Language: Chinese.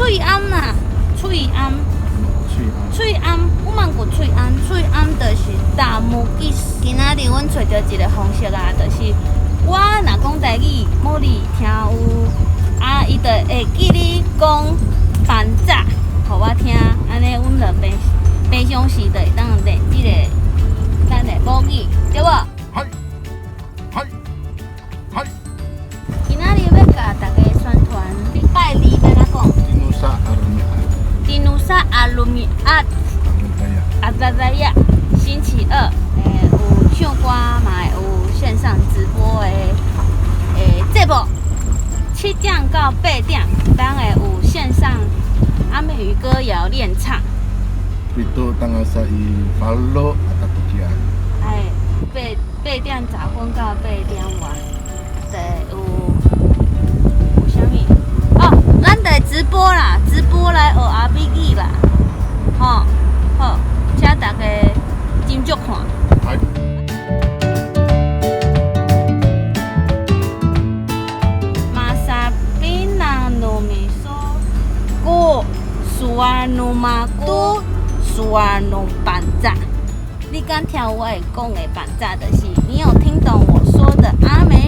翠庵啦，翠庵。翠庵，我问过翠庵，翠庵就是大木记。今仔日阮找到一个方式啊，就是我若讲台语，某你听有啊，伊就会记你讲板仔，互我听，安尼阮就平常时就会当练即个咱的母语，对无？嗨。今仔日要甲大家宣传，拜二要哪讲？迪努萨阿鲁米阿扎扎亚，星期二，有唱歌嘛，有线上直播的，节目7点到8点，当然有线上阿美语歌谣练唱。Itu tanggal sa i-follow atau tujuan. 8点10分到8点外，有啥物？哦，咱得直播啦，直播来学阿美语啦，好，请大家斟酌看。Masabina no miso, go suano mago suano 板仔。你敢听我会讲的板仔，就是你有听懂我说的阿美